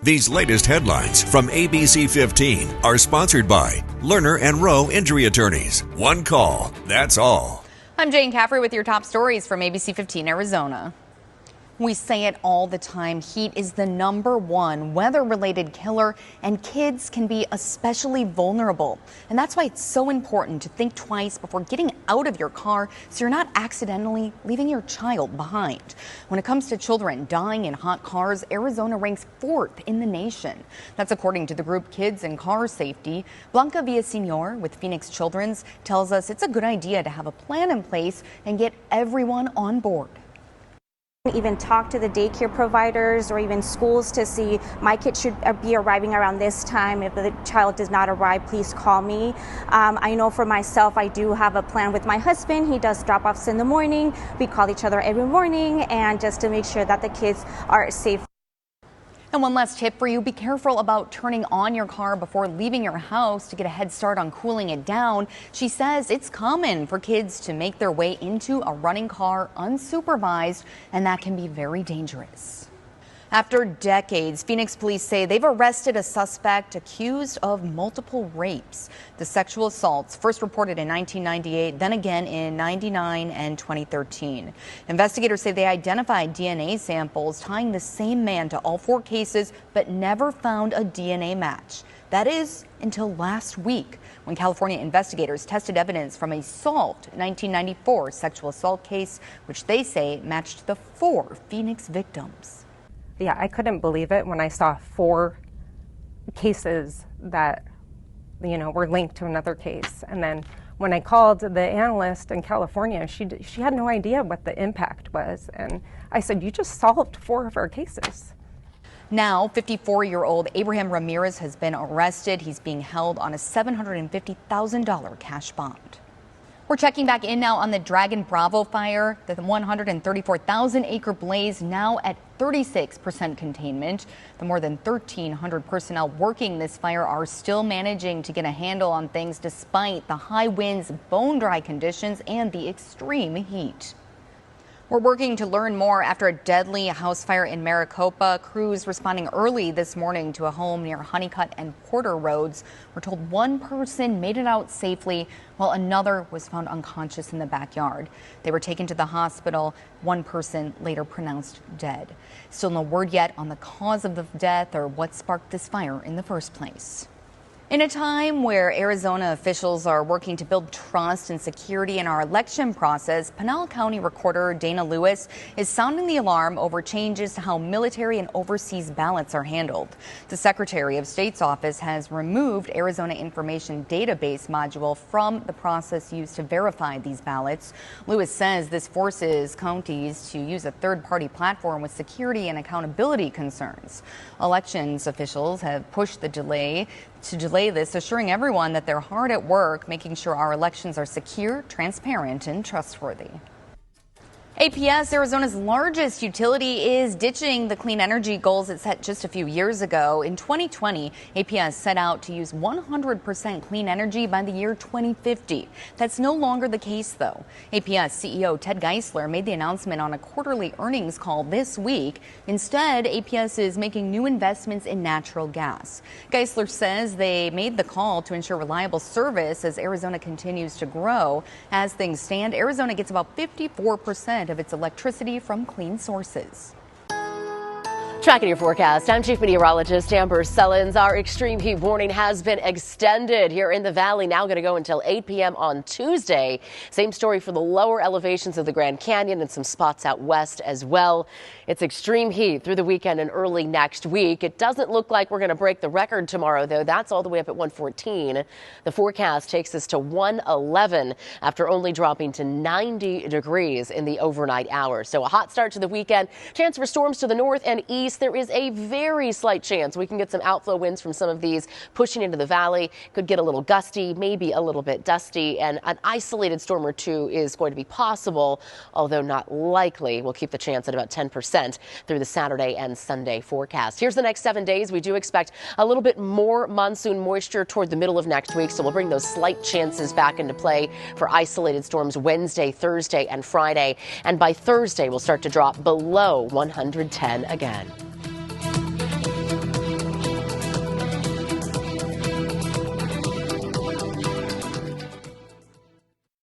These latest headlines from ABC15 are sponsored by Lerner and Rowe Injury Attorneys. One call, that's all. I'm Jane Caffrey with your top stories from ABC15 Arizona. We say it all the time, heat is the #1 weather-related killer, and kids can be especially vulnerable. And that's why it's so important to think twice before getting out of your car so you're not accidentally leaving your child behind. When it comes to children dying in hot cars, Arizona ranks 4th in the nation. That's according to the group Kids and Car Safety. Blanca Villasenor with Phoenix Children's tells us it's a good idea to have a plan in place and get everyone on board. Even talk to the daycare providers or even schools to see my kid should be arriving around this time. If the child does not arrive, please call me. I know for myself, I do have a plan with my husband. He does drop-offs in the morning. We call each other every morning, and just to make sure that the kids are safe. And one last tip for you, be careful about turning on your car before leaving your house to get a head start on cooling it down. She says it's common for kids to make their way into a running car unsupervised, and that can be very dangerous. After decades, Phoenix police say they've arrested a suspect accused of multiple rapes. The sexual assaults first reported in 1998, then again in 99 and 2013. Investigators say they identified DNA samples tying the same man to all 4 cases, but never found a DNA match. That is until last week, when California investigators tested evidence from a solved 1994 sexual assault case, which they say matched the 4 Phoenix victims. Yeah, I couldn't believe it when I saw 4 cases that, were linked to another case. And then when I called the analyst in California, she had no idea what the impact was. And I said, you just solved 4 of our cases. Now, 54-year-old Abraham Ramirez has been arrested. He's being held on a $750,000 cash bond. We're checking back in now on the Dragon Bravo fire, the 134,000-acre blaze now at 36% containment. The more than 1,300 personnel working this fire are still managing to get a handle on things despite the high winds, bone-dry conditions, and the extreme heat. We're working to learn more after a deadly house fire in Maricopa. Crews responding early this morning to a home near Honeycutt and Porter Roads. We're told one person made it out safely while another was found unconscious in the backyard. They were taken to the hospital. One person later pronounced dead. Still no word yet on the cause of the death or what sparked this fire in the first place. In a time where Arizona officials are working to build trust and security in our election process, Pinal County Recorder Dana Lewis is sounding the alarm over changes to how military and overseas ballots are handled. The Secretary of State's office has removed Arizona Information Database module from the process used to verify these ballots. Lewis says this forces counties to use a third-party platform with security and accountability concerns. Elections officials have pushed to delay this, assuring everyone that they're hard at work making sure our elections are secure, transparent, and trustworthy. APS, Arizona's largest utility, is ditching the clean energy goals it set just a few years ago. In 2020, APS set out to use 100% clean energy by the year 2050. That's no longer the case, though. APS CEO Ted Geisler made the announcement on a quarterly earnings call this week. Instead, APS is making new investments in natural gas. Geisler says they made the call to ensure reliable service as Arizona continues to grow. As things stand, Arizona gets about 54% of its electricity from clean sources. Tracking your forecast, I'm Chief Meteorologist Amber Sellens. Our extreme heat warning has been extended here in the valley, now going to go until 8 p.m. on Tuesday. Same story for the lower elevations of the Grand Canyon and some spots out west as well. It's extreme heat through the weekend and early next week. It doesn't look like we're going to break the record tomorrow, though. That's all the way up at 114. The forecast takes us to 111 after only dropping to 90 degrees in the overnight hours. So a hot start to the weekend. Chance for storms to the north and east. There is a very slight chance we can get some outflow winds from some of these pushing into the valley. Could get a little gusty, maybe a little bit dusty, and an isolated storm or two is going to be possible, although not likely. We'll keep the chance at about 10% through the Saturday and Sunday forecast. Here's the next 7 days. We do expect a little bit more monsoon moisture toward the middle of next week, so we'll bring those slight chances back into play for isolated storms Wednesday, Thursday, and Friday. And by Thursday, we'll start to drop below 110 again.